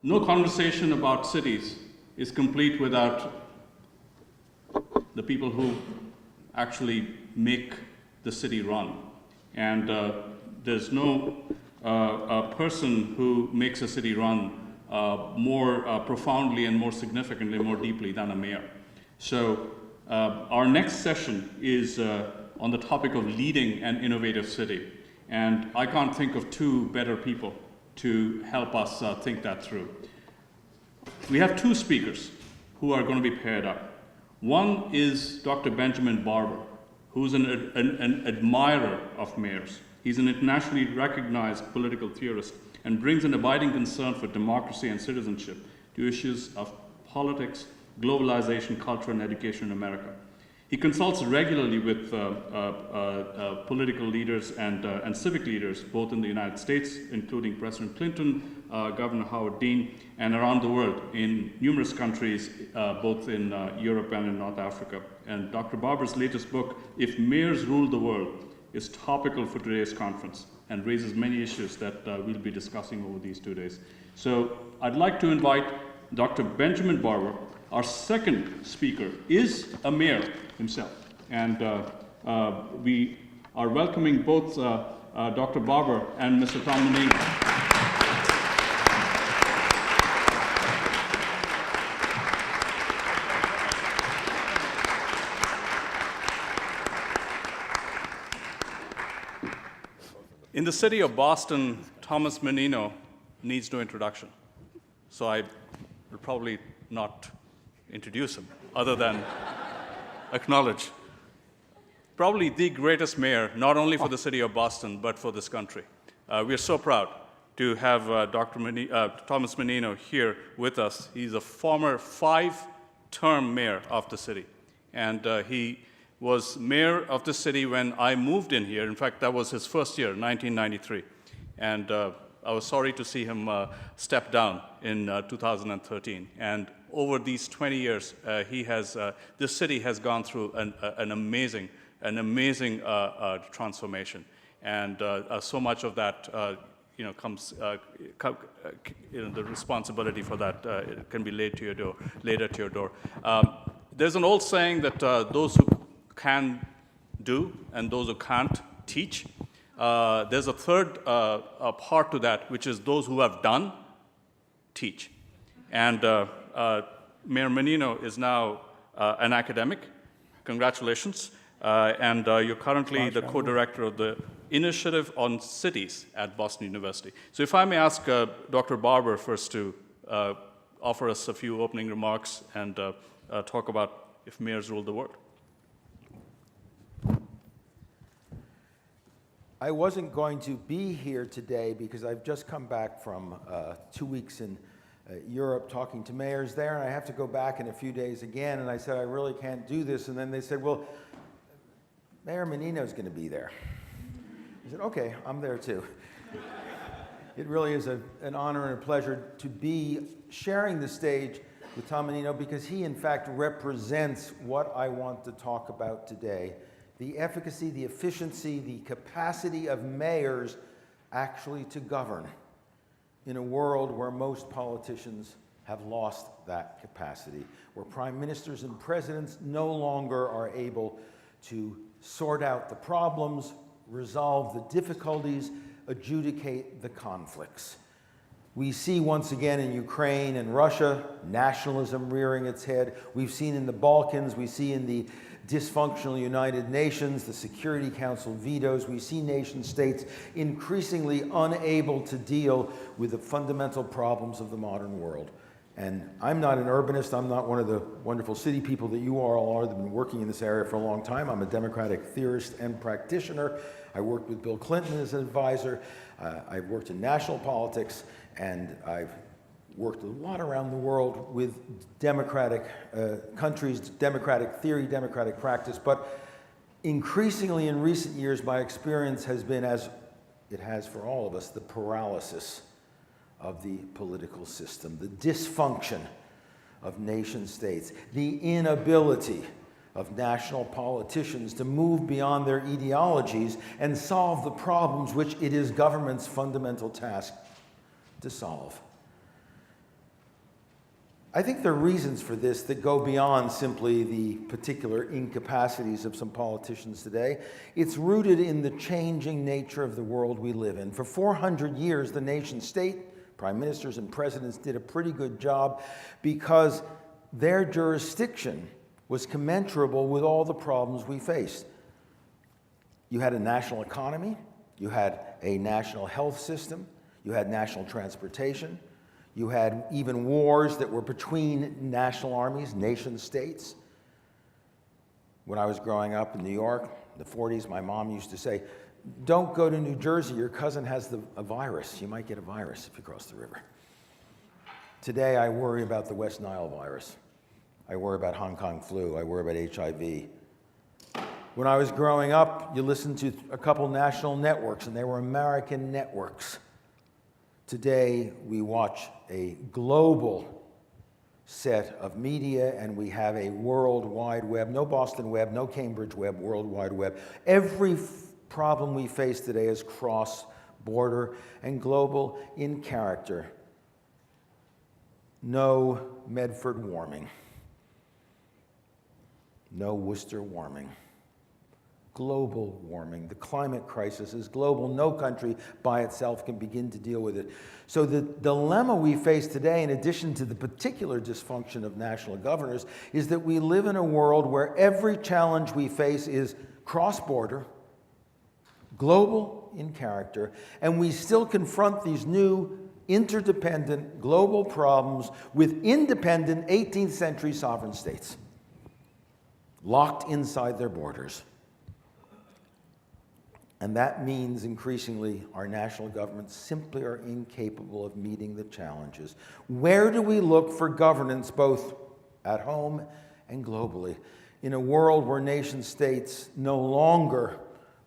No conversation about cities is complete without the people who actually make the city run. And there's no person who makes a city run more profoundly and more significantly, more deeply than a mayor. So our next session is on the topic of leading an innovative city. And I can't think of two better people to help us think that through. We have two speakers who are going to be paired up. One is Dr. Benjamin Barber, who's an admirer of mayors. He's an internationally recognized political theorist and brings an abiding concern for democracy and citizenship to issues of politics, globalization, culture, and education in America. He consults regularly with political leaders and civic leaders, both in the United States, including President Clinton, Governor Howard Dean, and around the world in numerous countries, both in Europe and in North Africa. And Dr. Barber's latest book, If Mayors Ruled the World, is topical for today's conference and raises many issues that we'll be discussing over these 2 days. So I'd like to invite Dr. Benjamin Barber. Our second speaker is a mayor himself, and we are welcoming both Dr. Barber and Mr. Tom Menino. In the city of Boston, Thomas Menino needs no introduction, so I will probably not introduce him, other than acknowledge probably the greatest mayor, not only for the city of Boston, but for this country. We are so proud to have Thomas Menino here with us. He's a former 5-term mayor of the city, and he was mayor of the city when I moved in here. In fact, that was his first year, 1993, and I was sorry to see him step down in 2013. And over these 20 years, this city has gone through an amazing transformation, and so much of that, comes. The responsibility for that can be laid at your door. There's an old saying that those who can do and those who can't teach. There's a third part to that, which is those who have done teach. And Mayor Menino is now an academic. Congratulations. And you're currently the co-director of the Initiative on Cities at Boston University. So if I may ask Dr. Barber first to offer us a few opening remarks and talk about if mayors rule the world. I wasn't going to be here today because I've just come back from 2 weeks in Europe talking to mayors there, and I have to go back in a few days again, and I said, I really can't do this. And then they said, well, Mayor Menino's going to be there. I said, okay, I'm there too. It really is an honor and a pleasure to be sharing the stage with Tom Menino because he, in fact, represents what I want to talk about today. The efficacy, the efficiency, the capacity of mayors actually to govern in a world where most politicians have lost that capacity, where prime ministers and presidents no longer are able to sort out the problems, resolve the difficulties, adjudicate the conflicts. We see once again in Ukraine and Russia, nationalism rearing its head. We've seen in the Balkans, we see in the dysfunctional United Nations, the Security Council vetoes. We see nation states increasingly unable to deal with the fundamental problems of the modern world. And I'm not an urbanist. I'm not one of the wonderful city people that you all are that have been working in this area for a long time. I'm a democratic theorist and practitioner. I worked with Bill Clinton as an advisor. I've worked in national politics, and I've worked a lot around the world with democratic countries, democratic theory, democratic practice. But increasingly in recent years, my experience has been, as it has for all of us, the paralysis of the political system, the dysfunction of nation states, the inability of national politicians to move beyond their ideologies and solve the problems which it is government's fundamental task to solve. I think there are reasons for this that go beyond simply the particular incapacities of some politicians today. It's rooted in the changing nature of the world we live in. For 400 years, the nation state, prime ministers and presidents did a pretty good job because their jurisdiction was commensurable with all the problems we faced. You had a national economy, you had a national health system, you had national transportation, you had even wars that were between national armies, nation states. When I was growing up in New York, in the 40s, my mom used to say, "Don't go to New Jersey, your cousin has a virus. You might get a virus if you cross the river." Today, I worry about the West Nile virus. I worry about Hong Kong flu. I worry about HIV. When I was growing up, you listened to a couple national networks, and they were American networks. Today, we watch a global set of media, and we have a World Wide Web, no Boston Web, no Cambridge Web, World Wide Web. Every problem we face today is cross-border and global in character. No Medford warming. No Worcester warming. Global warming. The climate crisis is global. No country by itself can begin to deal with it. So the dilemma we face today, in addition to the particular dysfunction of national governors, is that we live in a world where every challenge we face is cross-border, global in character, and we still confront these new interdependent global problems with independent 18th century sovereign states, locked inside their borders. And that means increasingly our national governments simply are incapable of meeting the challenges. Where do we look for governance both at home and globally in a world where nation states no longer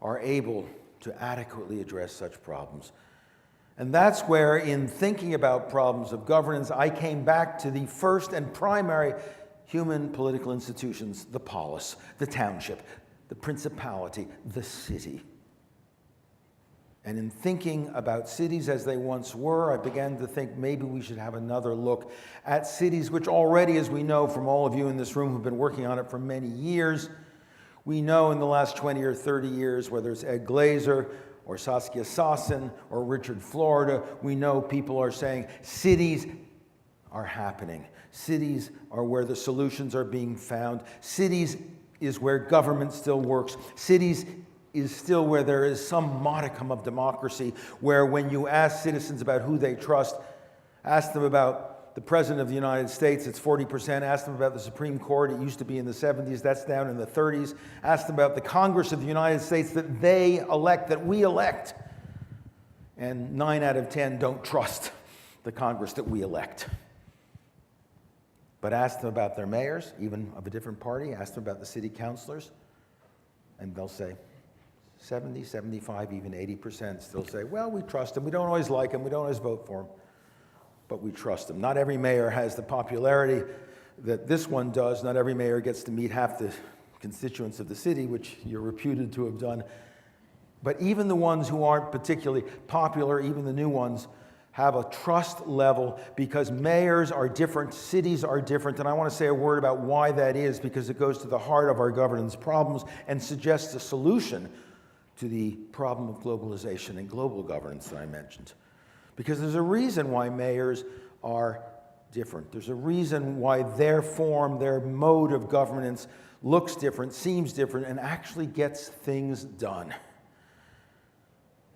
are able to adequately address such problems? And that's where, in thinking about problems of governance, I came back to the first and primary human political institutions, the polis, the township, the principality, the city. And in thinking about cities as they once were, I began to think maybe we should have another look at cities which already, as we know from all of you in this room who've been working on it for many years, we know in the last 20 or 30 years, whether it's Ed Glazer or Saskia Sassen or Richard Florida, we know people are saying cities are happening. Cities are where the solutions are being found. Cities is where government still works. Cities is still where there is some modicum of democracy, where when you ask citizens about who they trust, ask them about the President of the United States, it's 40%. Ask them about the Supreme Court, it used to be in the 70s, that's down in the 30s. Ask them about the Congress of the United States that they elect, that we elect. And 9 out of 10 don't trust the Congress that we elect. But ask them about their mayors, even of a different party. Ask them about the city councilors, and they'll say 70, 75, even 80% still say, well, we trust them. We don't always like them. We don't always vote for them, but we trust them. Not every mayor has the popularity that this one does. Not every mayor gets to meet half the constituents of the city, which you're reputed to have done. But even the ones who aren't particularly popular, even the new ones, have a trust level because mayors are different, cities are different, and I want to say a word about why that is because it goes to the heart of our governance problems and suggests a solution to the problem of globalization and global governance that I mentioned. Because there's a reason why mayors are different. There's a reason why their form, their mode of governance looks different, seems different, and actually gets things done.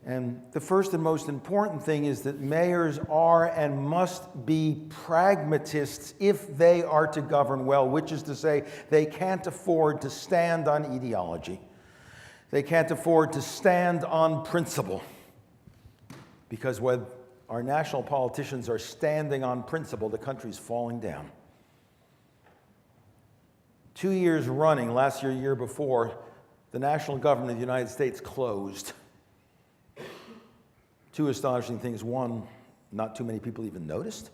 And the first and most important thing is that mayors are and must be pragmatists if they are to govern well, which is to say they can't afford to stand on ideology. They can't afford to stand on principle. Because when our national politicians are standing on principle, the country's falling down. 2 years running, last year, year before, the national government of the United States closed. Two astonishing things. One, not too many people even noticed.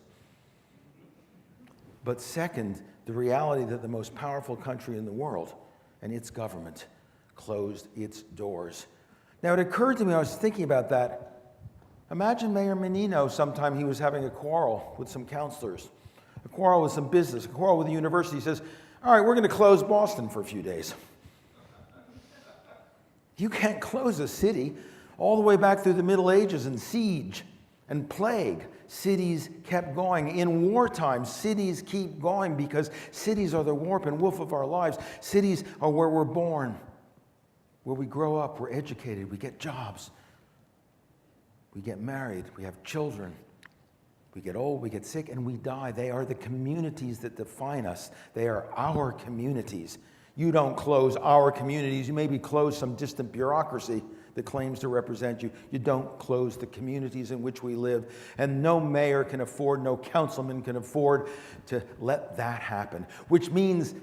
But second, the reality that the most powerful country in the world and its government closed its doors. Now, it occurred to me, I was thinking about that. Imagine Mayor Menino, sometime he was having a quarrel with some councilors a quarrel with some business, a quarrel with the university. He says, all right, we're going to close Boston for a few days. You can't close a city. All the way back through the Middle Ages and siege and plague, cities kept going. In wartime, cities keep going because cities are the warp and woof of our lives. Cities are where we're born, where we grow up, we're educated, we get jobs, we get married, we have children, we get old, we get sick, and we die. They are the communities that define us. They are our communities. You don't close our communities. You maybe close some distant bureaucracy that claims to represent you. You don't close the communities in which we live. And no mayor can afford, no councilman can afford to let that happen. Which means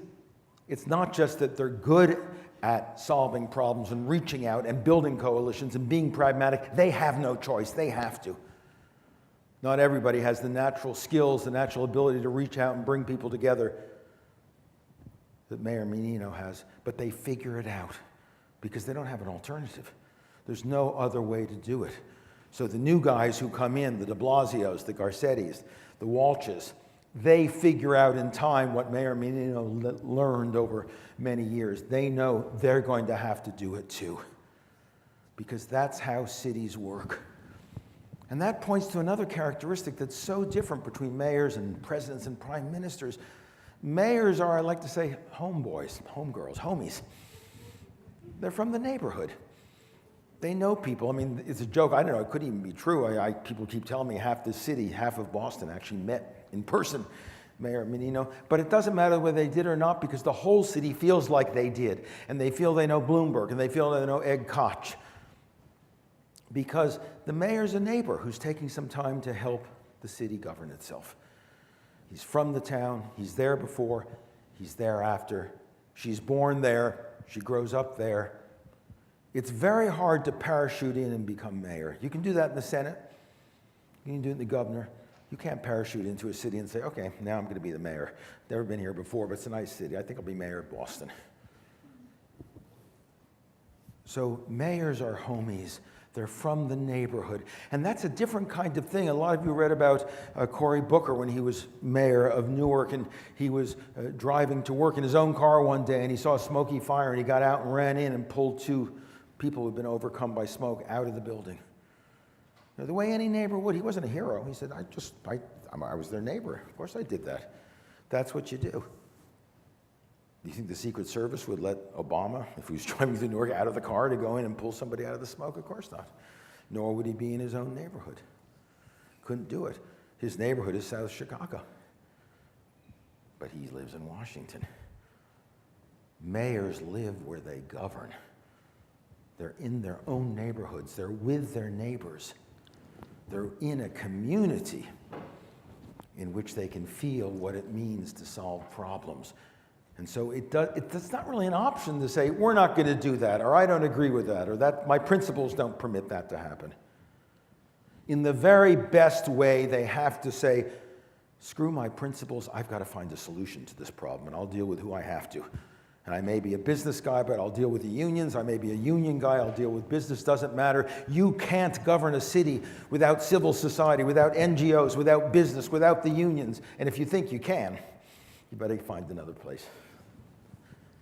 it's not just that they're good at solving problems and reaching out and building coalitions and being pragmatic. They have no choice. They have to. Not everybody has the natural skills, the natural ability to reach out and bring people together that Mayor Menino has, but they figure it out because they don't have an alternative. There's no other way to do it. So the new guys who come in, the de Blasios, the Garcettis, the Walshes, they figure out in time what Mayor Menino learned over many years. They know they're going to have to do it too, because that's how cities work. And that points to another characteristic that's so different between mayors and presidents and prime ministers. Mayors are, I like to say, homeboys, homegirls, homies. They're from the neighborhood. They know people. I mean, it's a joke. I don't know. It could even be true. People keep telling me half the city, half of Boston actually met in person Mayor Menino. But it doesn't matter whether they did or not, because the whole city feels like they did. And they feel they know Bloomberg, and they feel they know Ed Koch. Because the mayor's a neighbor who's taking some time to help the city govern itself. He's from the town. He's there before. He's there after. She's born there. She grows up there. It's very hard to parachute in and become mayor. You can do that in the Senate. You can do it in the governor. You can't parachute into a city and say, okay, now I'm going to be the mayor. Never been here before, but it's a nice city. I think I'll be mayor of Boston. So mayors are homies. They're from the neighborhood. And that's a different kind of thing. A lot of you read about Cory Booker when he was mayor of Newark, and he was driving to work in his own car one day, and he saw a smoky fire, and he got out and ran in and pulled two people who had been overcome by smoke out of the building. The way any neighbor would. He wasn't a hero. He said, I was their neighbor. Of course I did that. That's what you do. Do you think the Secret Service would let Obama, if he was driving through Newark, out of the car to go in and pull somebody out of the smoke? Of course not. Nor would he be in his own neighborhood. Couldn't do it. His neighborhood is South Chicago. But he lives in Washington. Mayors live where they govern. They're in their own neighborhoods. They're with their neighbors. They're in a community in which they can feel what it means to solve problems. And so it's not really an option to say, we're not going to do that, or I don't agree with that, or that my principles don't permit that to happen. In the very best way, they have to say, screw my principles, I've got to find a solution to this problem, and I'll deal with who I have to. And I may be a business guy, but I'll deal with the unions. I may be a union guy, I'll deal with business, doesn't matter. You can't govern a city without civil society, without NGOs, without business, without the unions. And if you think you can, you better find another place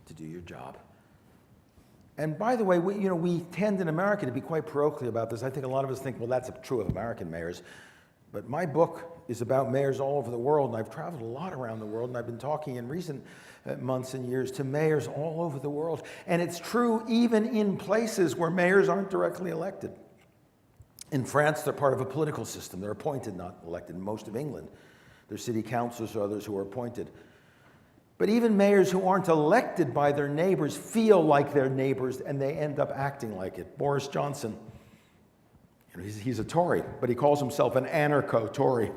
to do your job. And by the way, we tend in America to be quite parochial about this. I think a lot of us think, well, that's true of American mayors. But my book is about mayors all over the world, and I've traveled a lot around the world, and I've been talking in recent months and years to mayors all over the world. And it's true even in places where mayors aren't directly elected. In France, they're part of a political system. They're appointed, not elected. In most of England, they're city councilors or others who are appointed. But even mayors who aren't elected by their neighbors feel like their neighbors, and they end up acting like it. Boris Johnson, he's a Tory, but he calls himself an anarcho-Tory.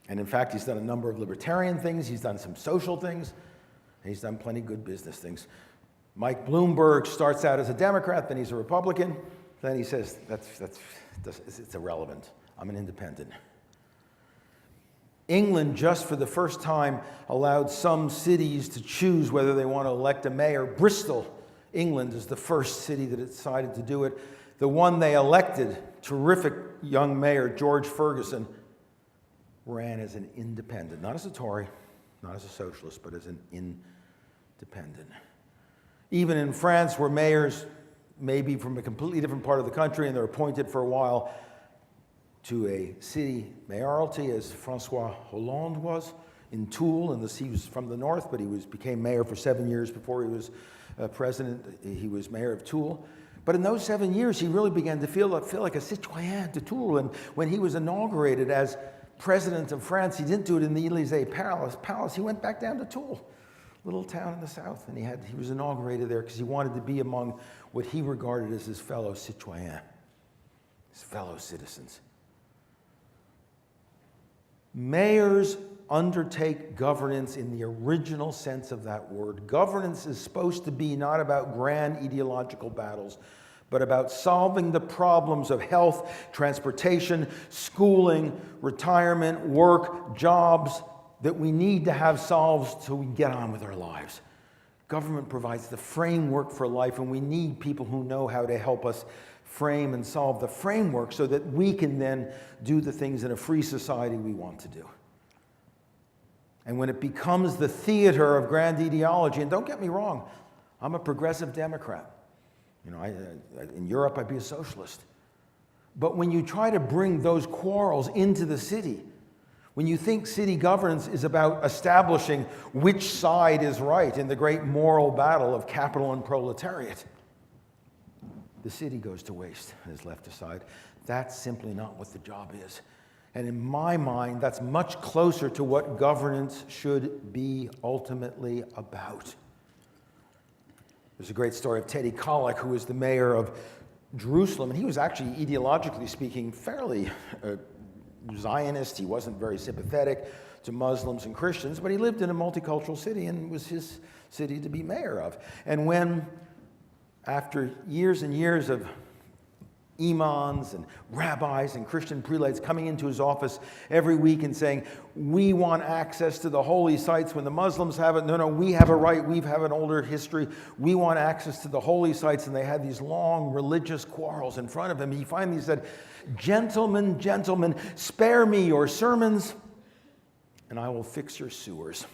And in fact, he's done a number of libertarian things, he's done some social things, and he's done plenty of good business things. Mike Bloomberg starts out as a Democrat, then he's a Republican, then he says, it's irrelevant, I'm an independent. England, just for the first time, allowed some cities to choose whether they want to elect a mayor. Bristol, England, is the first city that decided to do it. The one they elected, terrific young mayor, George Ferguson, ran as an independent, not as a Tory, not as a socialist, but as an independent. Even in France, where mayors may be from a completely different part of the country and they're appointed for a while to a city mayoralty, as Francois Hollande was in Toul, and he was from the north, but he became mayor for 7 years before he was president. He was mayor of Toul. But in those 7 years, he really began to feel like a citoyen de Toul. And when he was inaugurated as president of France, he didn't do it in the Élysée Palace. He went back down to Toul, little town in the south, and he was inaugurated there because he wanted to be among what he regarded as his fellow citoyens, his fellow citizens. Mayors undertake governance in the original sense of that word. Governance is supposed to be not about grand ideological battles, but about solving the problems of health, transportation, schooling, retirement, work, jobs that we need to have solved so we can get on with our lives. Government provides the framework for life, and we need people who know how to help us frame and solve the framework so that we can then do the things in a free society we want to do. And when it becomes the theater of grand ideology, and don't get me wrong, I'm a progressive Democrat. You know, in Europe, I'd be a socialist. But when you try to bring those quarrels into the city, when you think city governance is about establishing which side is right in the great moral battle of capital and proletariat, the city goes to waste and is left aside. That's simply not what the job is. And in my mind, that's much closer to what governance should be ultimately about. There's a great story of Teddy Kollek, who was the mayor of Jerusalem, and he was actually, ideologically speaking, fairly Zionist. He wasn't very sympathetic to Muslims and Christians, but he lived in a multicultural city and it was his city to be mayor of. And when, after years and years of imams and rabbis and Christian prelates coming into his office every week and saying, we want access to the holy sites when the Muslims have it. No, we have a right. We have an older history. We want access to the holy sites. And they had these long religious quarrels in front of him. He finally said, gentlemen, spare me your sermons and I will fix your sewers.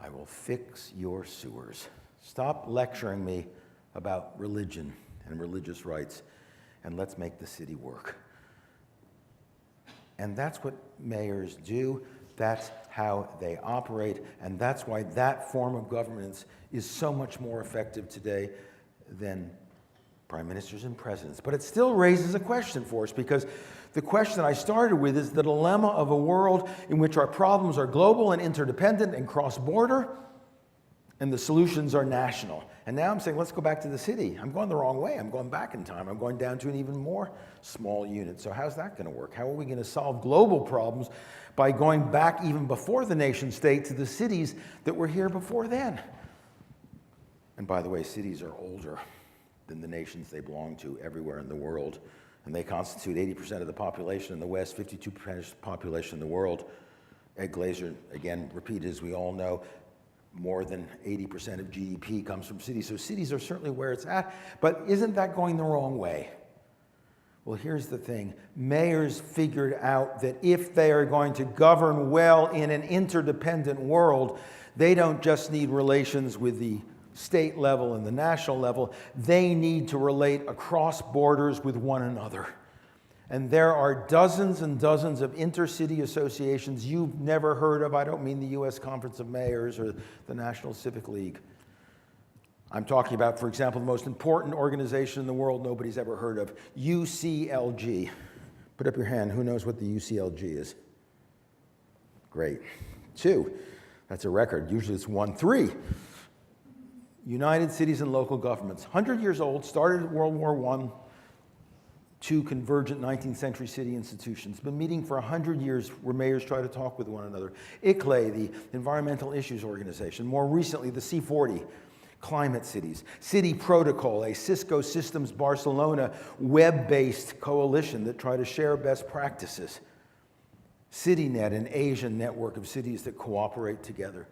I will fix your sewers. Stop lecturing me about religion and religious rights, and let's make the city work. And that's what mayors do. That's how they operate, and that's why that form of governance is so much more effective today than prime ministers and presidents. But it still raises a question for us, because the question I started with is the dilemma of a world in which our problems are global and interdependent and cross-border, and the solutions are national. And now I'm saying, let's go back to the city. I'm going the wrong way. I'm going back in time. I'm going down to an even more small unit. So how's that going to work? How are we going to solve global problems by going back even before the nation state to the cities that were here before then? And by the way, cities are older than the nations they belong to everywhere in the world. And they constitute 80% of the population in the West, 52% of the population in the world. Ed Glazer, again, repeated as we all know, more than 80% of GDP comes from cities. So cities are certainly where it's at. But isn't that going the wrong way? Well, here's the thing. Mayors figured out that if they are going to govern well in an interdependent world, they don't just need relations with the state level and the national level. They need to relate across borders with one another. And there are dozens and dozens of intercity associations you've never heard of. I don't mean the U.S. Conference of Mayors or the National Civic League. I'm talking about, for example, the most important organization in the world nobody's ever heard of, UCLG. Put up your hand. Who knows what the UCLG is? Great. 2. That's a record. Usually it's 1. 3. United Cities and Local Governments. 100 years old, started at World War I. 2 convergent 19th century city institutions. Been meeting for 100 years where mayors try to talk with one another. ICLE, the Environmental Issues Organization. More recently, the C40, Climate Cities. City Protocol, a Cisco Systems Barcelona web-based coalition that try to share best practices. CityNet, an Asian network of cities that cooperate together.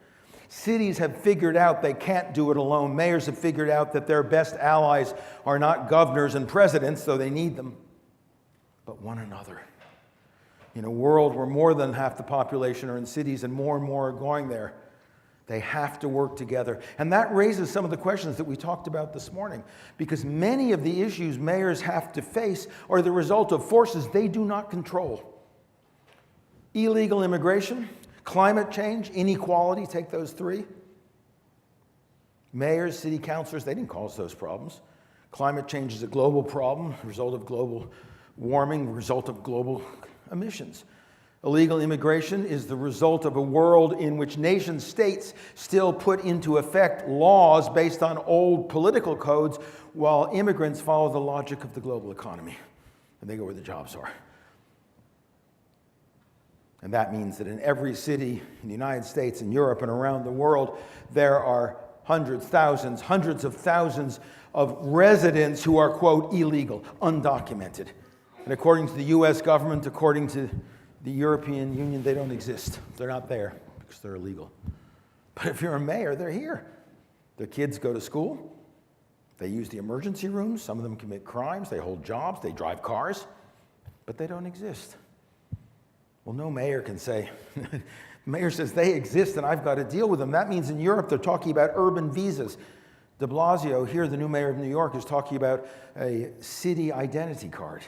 Cities have figured out they can't do it alone. Mayors have figured out that their best allies are not governors and presidents, though they need them, but one another. in a world where more than half the population are in cities and more are going there. They have to work together. And that raises some of the questions that we talked about this morning, because many of the issues mayors have to face are the result of forces they do not control. Illegal immigration, climate change, inequality, take those three. Mayors, city councilors, they didn't cause those problems. Climate change is a global problem, a result of global warming, a result of global emissions. Illegal immigration is the result of a world in which nation states still put into effect laws based on old political codes, while immigrants follow the logic of the global economy, and they go where the jobs are. And that means that in every city in the United States and Europe and around the world, there are hundreds, thousands, hundreds of thousands of residents who are, quote, illegal, undocumented. And according to the US government, according to the European Union, they don't exist. They're not there because they're illegal. But if you're a mayor, they're here. Their kids go to school. They use the emergency rooms. Some of them commit crimes. They hold jobs. They drive cars. But they don't exist. Well, no mayor can say, the mayor says they exist and I've got to deal with them. That means in Europe they're talking about urban visas. De Blasio, here the new mayor of New York, is talking about a city identity card.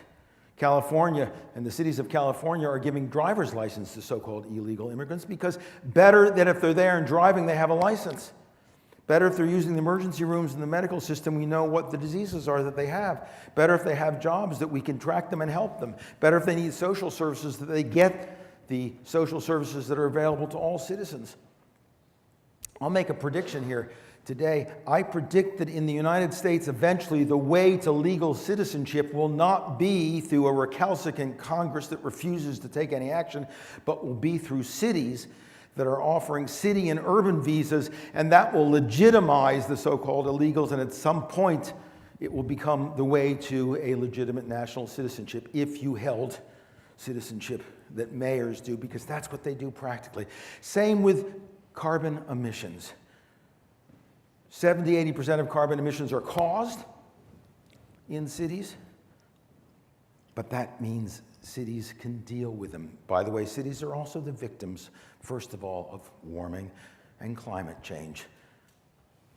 California and the cities of California are giving driver's license to so-called illegal immigrants, because better that if they're there and driving, they have a license. Better if they're using the emergency rooms in the medical system, we know what the diseases are that they have. Better if they have jobs that we can track them and help them. Better if they need social services, that they get the social services that are available to all citizens. I'll make a prediction here today. I predict that in the United States, eventually the way to legal citizenship will not be through a recalcitrant Congress that refuses to take any action, but will be through cities that are offering city and urban visas, and that will legitimize the so-called illegals, and at some point it will become the way to a legitimate national citizenship, if you held citizenship that mayors do, because that's what they do practically. Same with carbon emissions. 70–80% of carbon emissions are caused in cities, but that means cities can deal with them. By the way, cities are also the victims, first of all, of warming and climate change.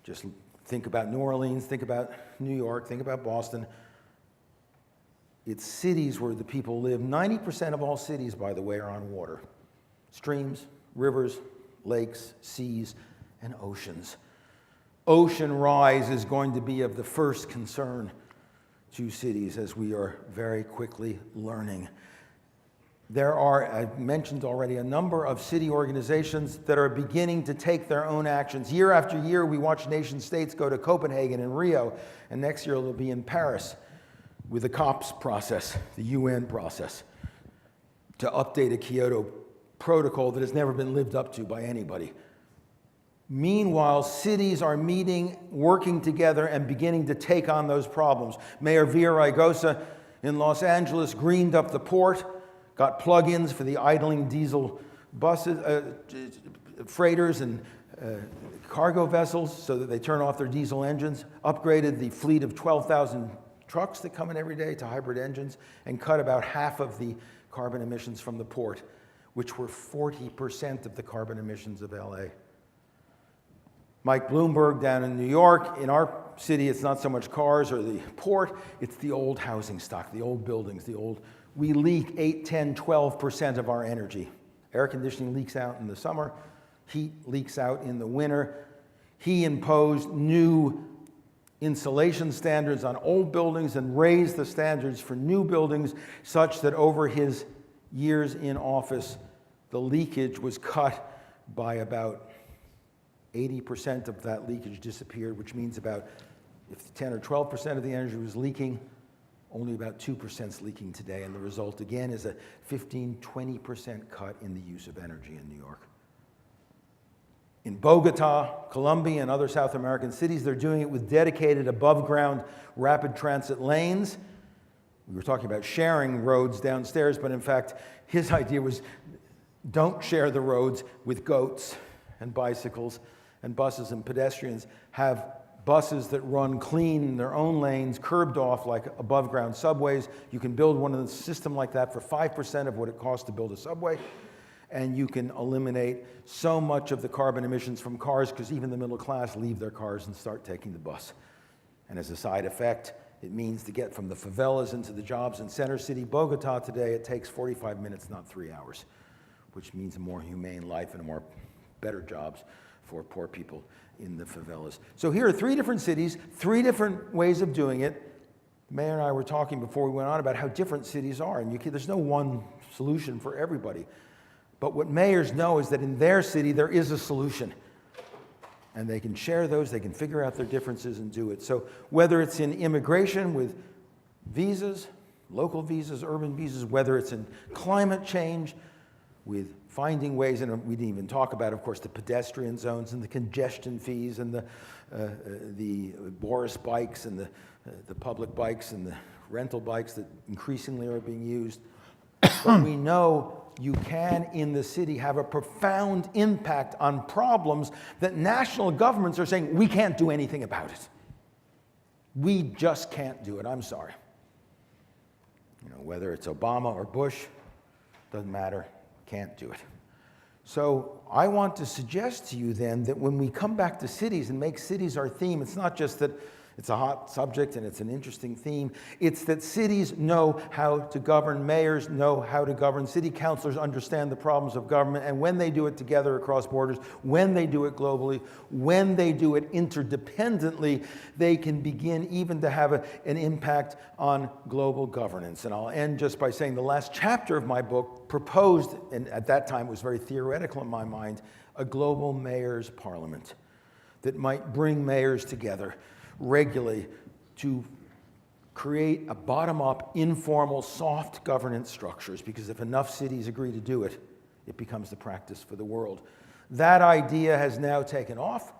Just think about New Orleans, think about New York, think about Boston. It's cities where the people live. 90% of all cities, by the way, are on water. Streams, rivers, lakes, seas, and oceans. Ocean rise is going to be of the first concern to cities, as we are very quickly learning. There are, I've mentioned already, a number of city organizations that are beginning to take their own actions. Year after year, we watch nation states go to Copenhagen and Rio, and next year they'll be in Paris with the COPS process, the UN process, to update a Kyoto protocol that has never been lived up to by anybody. Meanwhile, cities are meeting, working together, and beginning to take on those problems. Mayor Villaraigosa in Los Angeles greened up the port, got plug-ins for the idling diesel buses, freighters and cargo vessels so that they turn off their diesel engines, upgraded the fleet of 12,000 trucks that come in every day to hybrid engines, and cut about half of the carbon emissions from the port, which were 40% of the carbon emissions of LA. Mike Bloomberg down in New York, in our city, it's not so much cars or the port, it's the old housing stock, the old buildings, we leak 8, 10, 12% of our energy. Air conditioning leaks out in the summer, heat leaks out in the winter. He imposed new insulation standards on old buildings and raised the standards for new buildings such that over his years in office, the leakage was cut by about 80% of that leakage disappeared, which means about, if 10 or 12% of the energy was leaking, only about 2% is leaking today. And the result, again, is a 15–20% cut in the use of energy in New York. In Bogota, Colombia, and other South American cities, they're doing it with dedicated above-ground rapid transit lanes. We were talking about sharing roads downstairs, but in fact, his idea was don't share the roads with goats and bicycles and buses and pedestrians. Have buses that run clean in their own lanes, curbed off like above ground subways. You can build one of the system like that for 5% of what it costs to build a subway. And you can eliminate so much of the carbon emissions from cars because even the middle class leave their cars and start taking the bus. And as a side effect, it means to get from the favelas into the jobs in Center City, Bogota today, it takes 45 minutes, not 3 hours, which means a more humane life and better jobs for poor people in the favelas. So here are 3 different cities, 3 different ways of doing it. The mayor and I were talking before we went on about how different cities are, and there's no one solution for everybody. But what mayors know is that in their city, there is a solution. And they can share those, they can figure out their differences and do it. So whether it's in immigration with visas, local visas, urban visas, whether it's in climate change with finding ways, and we didn't even talk about, of course, the pedestrian zones and the congestion fees and the Boris bikes and the public bikes and the rental bikes that increasingly are being used. But we know you can, in the city, have a profound impact on problems that national governments are saying, we can't do anything about it. We just can't do it. I'm sorry. Whether it's Obama or Bush, doesn't matter, can't do it. So I want to suggest to you then that when we come back to cities and make cities our theme, it's not just that it's a hot subject and it's an interesting theme. It's that cities know how to govern, mayors know how to govern, city councilors understand the problems of government, and when they do it together across borders, when they do it globally, when they do it interdependently, they can begin even to have an impact on global governance. And I'll end just by saying the last chapter of my book proposed, and at that time it was very theoretical in my mind, a global mayors' parliament that might bring mayors together regularly to create a bottom-up, informal, soft governance structures, because if enough cities agree to do it, it becomes the practice for the world. That idea has now taken off.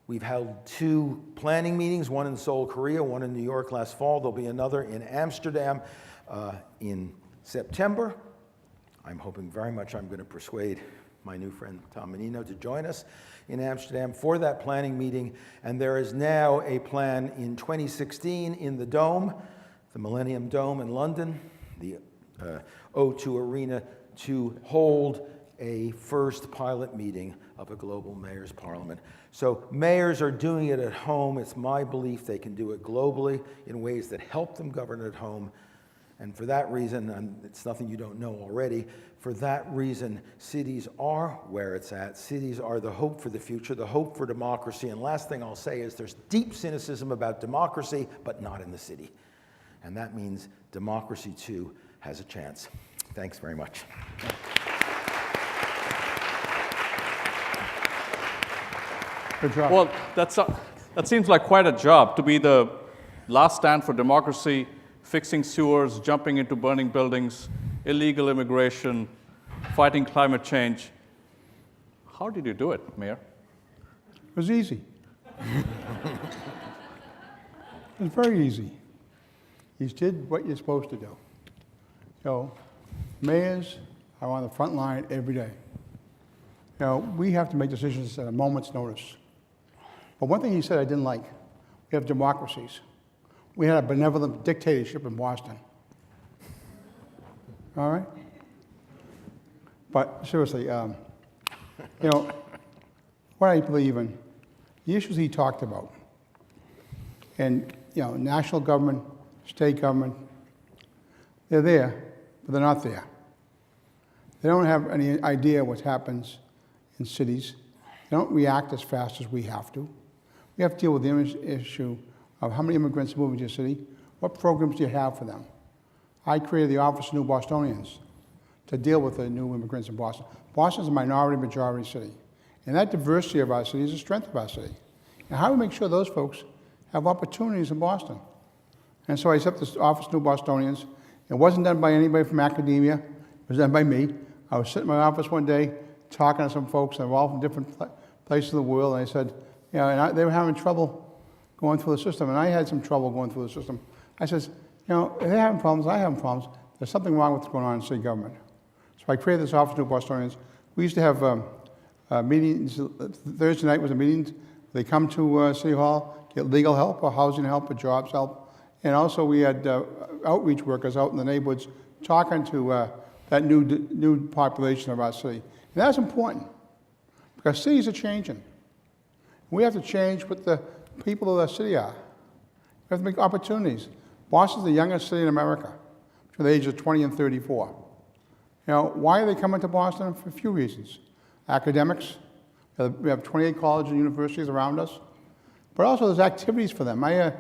We've held 2 planning meetings, one in Seoul, Korea, one in New York last fall. There'll be another in Amsterdam in September. I'm hoping very much I'm going to persuade my new friend Tom Menino to join us in Amsterdam for that planning meeting. And there is now a plan in 2016 in the Dome, the Millennium Dome in London, the O2 Arena, to hold a first pilot meeting of a global mayors' parliament. So mayors are doing it at home. It's my belief they can do it globally in ways that help them govern at home. And for that reason, and it's nothing you don't know already, for that reason, cities are where it's at. Cities are the hope for the future, the hope for democracy. And last thing I'll say is there's deep cynicism about democracy, but not in the city. And that means democracy, too, has a chance. Thanks very much. Good job. Well, that seems like quite a job, to be the last stand for democracy, fixing sewers, jumping into burning buildings, illegal immigration, fighting climate change. How did you do it, Mayor? It was easy. It was very easy. You did what you're supposed to do. So, mayors are on the front line every day. We have to make decisions at a moment's notice. But one thing he said I didn't like, we have democracies. We had a benevolent dictatorship in Boston. All right? But seriously, what I believe in, the issues he talked about, and national government, state government, they're there, but they're not there. They don't have any idea what happens in cities. They don't react as fast as we have to. We have to deal with the issue of how many immigrants move into your city. What programs do you have for them? I created the Office of New Bostonians to deal with the new immigrants in Boston. Boston's a minority-majority city. And that diversity of our city is a strength of our city. And how do we make sure those folks have opportunities in Boston? And so I set up this Office of New Bostonians. It wasn't done by anybody from academia. It was done by me. I was sitting in my office one day talking to some folks, and they were all from different places of the world, and I said, they were having trouble going through the system, and I had some trouble going through the system. I says, if they're having problems, I have problems. There's something wrong with what's going on in city government. So I created this Office of New Bostonians. We used to have meetings. Thursday night was a meeting They come to City Hall, get legal help or housing help or jobs help. And also we had outreach workers out in the neighborhoods talking to that new population of our city. And that's important because cities are changing. We have to change what the people of the city are. We have to make opportunities. Boston's the youngest city in America, between the ages of 20 and 34. Why are they coming to Boston? For a few reasons. Academics. We have 28 colleges and universities around us. But also there's activities for them. A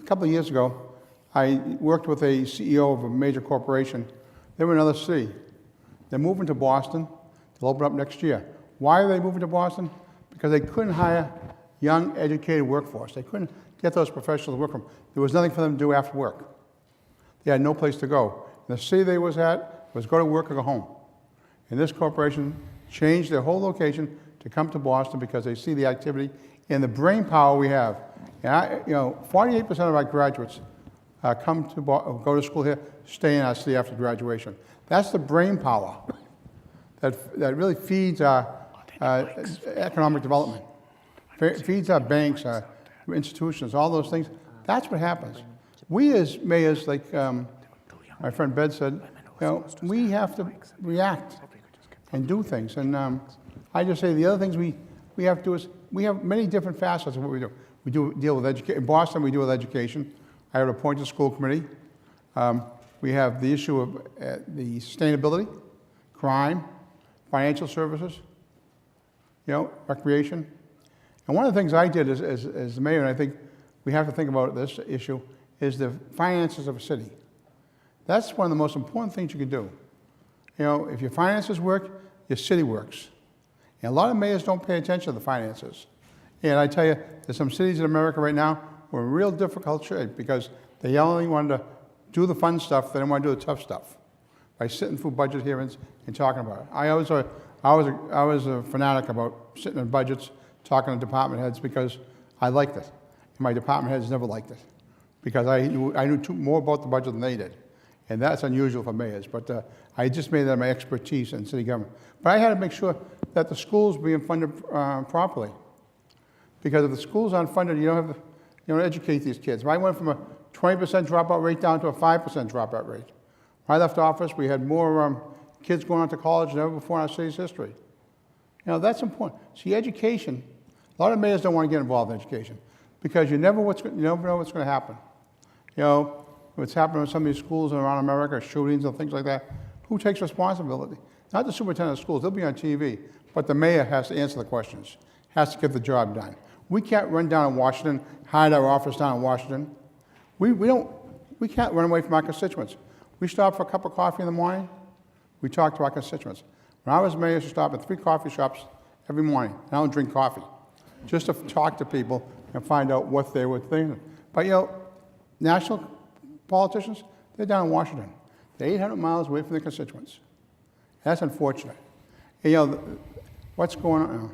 couple of years ago, I worked with a CEO of a major corporation. They were in another city. They're moving to Boston. They'll open up next year. Why are they moving to Boston? Because they couldn't hire young, educated workforce. They couldn't get those professionals to work for them. There was nothing for them to do after work. They had no place to go. And the city they was at was go to work or go home. And this corporation changed their whole location to come to Boston because they see the activity and the brain power we have. And 48% of our graduates go to school here, stay in our city after graduation. That's the brain power that really feeds our economic development, feeds our banks, our institutions, all those things. That's what happens. We as mayors, like my friend Ben said, we have to react and do things. And I just say the other things we have to do is we have many different facets of what we do. We deal with education. In Boston, we deal with education. I have appointed a school committee. We have the issue of the sustainability, crime, financial services, recreation. And one of the things I did as the mayor, and I think we have to think about this issue, is the finances of a city. That's one of the most important things you can do. If your finances work, your city works. And a lot of mayors don't pay attention to the finances. And I tell you, there's some cities in America right now who are in real difficult shape because they only wanted to do the fun stuff, they didn't want to do the tough stuff. By sitting through budget hearings and talking about it. I was a fanatic about sitting in budgets, talking to department heads because I liked it. And my department heads never liked it because I knew more about the budget than they did. And that's unusual for mayors, but I just made that my expertise in city government. But I had to make sure that the schools were being funded properly. Because if the schools aren't funded, you don't educate these kids. I went from a 20% dropout rate down to a 5% dropout rate. When I left office, we had more kids going on to college than ever before in our city's history. That's important. See, education, a lot of mayors don't want to get involved in education because you never know what's going to happen. What's happening in some of these schools around America, shootings and things like that, who takes responsibility? Not the superintendent of schools, they'll be on TV, but the mayor has to answer the questions, has to get the job done. We can't run down in Washington, hide our office down in Washington. We can't run away from our constituents. We stop for a cup of coffee in the morning, we talk to our constituents. When I was mayor, I used to stop at 3 coffee shops every morning, and I don't drink coffee, just to talk to people and find out what they were thinking. But national politicians, they're down in Washington. They're 800 miles away from their constituents. That's unfortunate. And, what's going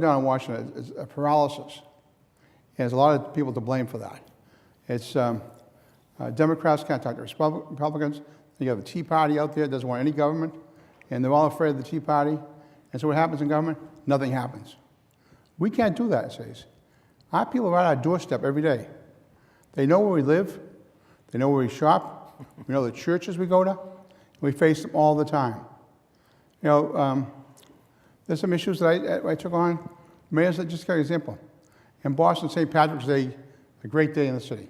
down in Washington is a paralysis. And there's a lot of people to blame for that. It's Democrats can't talk to Republicans. You have the Tea Party out there that doesn't want any government, and they're all afraid of the Tea Party. And so what happens in government? Nothing happens. We can't do that, it says. Our people are at our doorstep every day. They know where we live. They know where we shop. We know the churches we go to. We face them all the time. There's some issues that I took on. Mayors, just give you an example. In Boston, St. Patrick's Day, a great day in the city.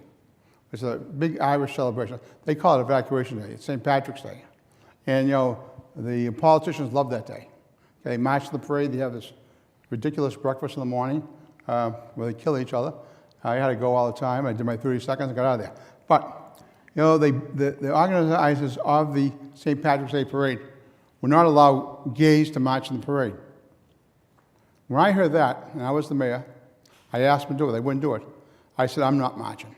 It's a big Irish celebration. They call it Evacuation Day. It's St. Patrick's Day. And, the politicians love that day. They march to the parade. They have this ridiculous breakfast in the morning where they kill each other. I had to go all the time. I did my 30 seconds and got out of there. But, the organizers of the St. Patrick's Day parade would not allow gays to march in the parade. When I heard that, and I was the mayor, I asked them to do it. They wouldn't do it. I said, I'm not marching.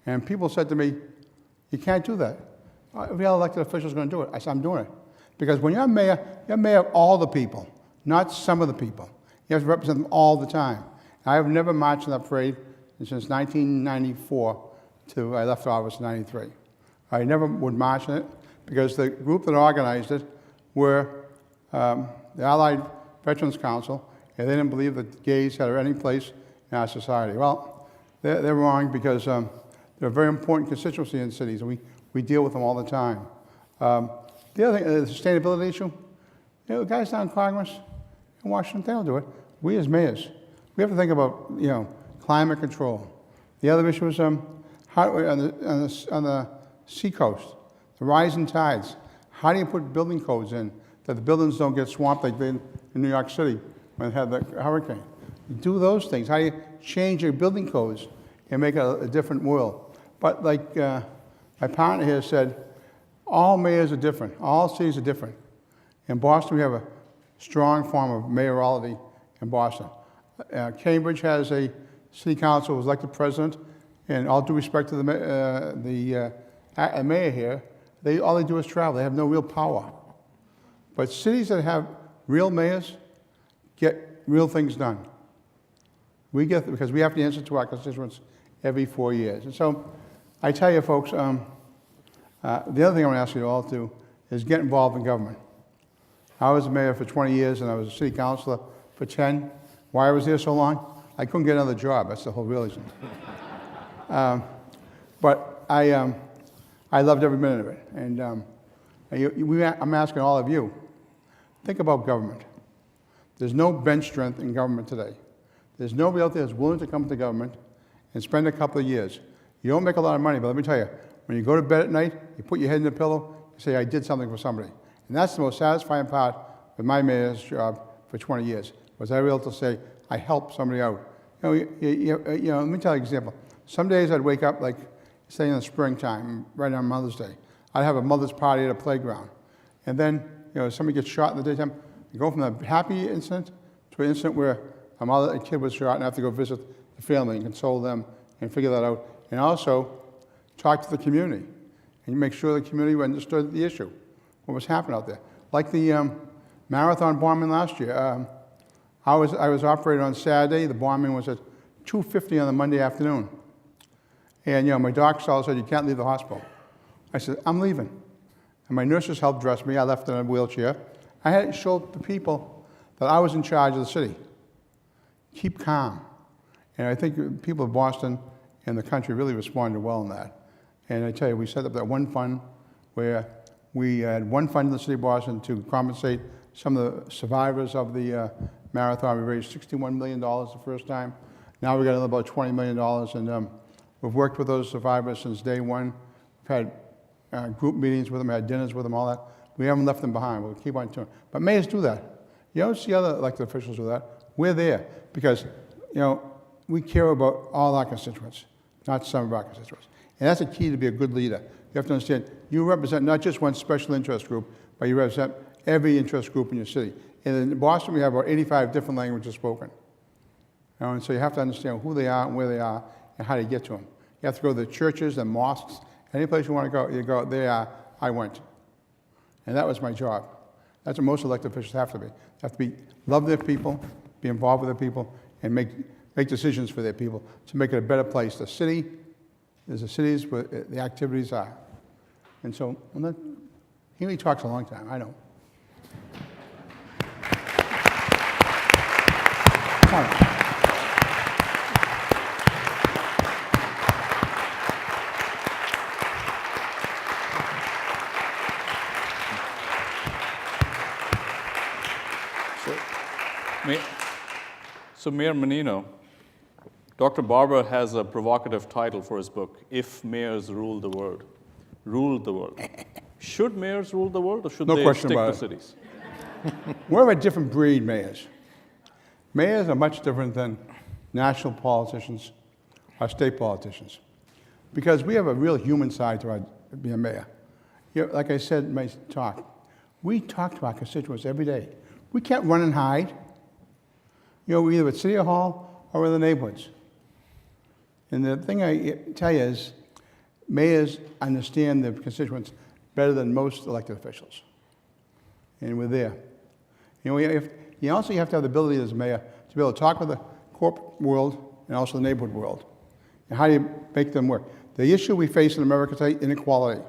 And people said to me, you can't do that. Every other elected official is going to do it. I said, I'm doing it. Because when you're mayor of all the people, not some of the people. You have to represent them all the time. I have never marched in that parade since 1994 till I left office in 93. I never would march in it because the group that organized it were the Allied Veterans Council and they didn't believe that gays had any place in our society. Well, they're wrong because they're a very important constituency in cities, and we deal with them all the time. The other thing, the sustainability issue, the guys down in Congress in Washington, they don't do it. We as mayors, we have to think about, climate control. The other issue is on the seacoast, the rising tides. How do you put building codes in that the buildings don't get swamped like they did in New York City when they had the hurricane? You do those things. How do you change your building codes and make it a different world? But like my partner here said, all mayors are different. All cities are different. In Boston, we have a strong form of mayorality in Boston. Cambridge has a city council who's elected president, and all due respect to the mayor here, all they do is travel. They have no real power. But cities that have real mayors get real things done. We get, because we have to answer to our constituents every 4 years. And so I tell you, folks, the other thing I want to ask you all to is get involved in government. I was a mayor for 20 years, and I was a city councilor for 10. Why I was there so long? I couldn't get another job. That's the whole reason. But I loved every minute of it. And I'm asking all of you, think about government. There's no bench strength in government today. There's nobody out there that's willing to come to government and spend a couple of years. You don't make a lot of money, but let me tell you, when you go to bed at night, you put your head in the pillow, you say, I did something for somebody. And that's the most satisfying part of my mayor's job for 20 years, was I was able to say, I helped somebody out. Let me tell you an example. Some days I'd wake up, like, say in the springtime, right on Mother's Day. I'd have a mother's party at a playground. And then, somebody gets shot in the daytime. You go from the happy incident to an incident where a kid was shot and I have to go visit the family and console them and figure that out. And also talk to the community and make sure the community understood the issue, what was happening out there. Like the marathon bombing last year. I was operating on Saturday. The bombing was at 2:50 on the Monday afternoon. And, my doctor all said, you can't leave the hospital. I said, I'm leaving. And my nurses helped dress me. I left in a wheelchair. I had to show the people that I was in charge of the city. Keep calm. And I think people of Boston and the country really responded well in that. And I tell you, we set up that one fund where we had one fund in the city of Boston to compensate some of the survivors of the marathon. We raised $61 million the first time. Now we've got another about $20 million. And we've worked with those survivors since day one. We've had group meetings with them, had dinners with them, all that. We haven't left them behind. We'll keep on doing it. But mayors do that. You don't see other elected officials do that. We're there because, we care about all our constituents, not some of our constituents. And that's the key to be a good leader. You have to understand, you represent not just one special interest group, but you represent every interest group in your city. And in Boston, we have about 85 different languages spoken. And so you have to understand who they are and where they are and how to get to them. You have to go to the churches and mosques. Any place you want to go, you go, there are, I went. And that was my job. That's what most elected officials have to be. They have to love their people, be involved with their people, and make decisions for their people to make it a better place. The city is the cities where the activities are. And so, he only talks a long time, I know. So Mayor Menino, Dr. Barber has a provocative title for his book, If Mayors Rule the World. Rule the world. Should mayors rule the world, or should they stick to cities? We're a different breed, mayors. Mayors are much different than national politicians or state politicians because we have a real human side to being a mayor. Like I said in my talk, we talk to our constituents every day. We can't run and hide. We're either at City Hall or in the neighborhoods. And the thing I tell you is, mayors understand their constituents better than most elected officials. And we're there. You also have to have the ability as a mayor to be able to talk with the corporate world and also the neighborhood world. And how do you make them work? The issue we face in America today, inequality.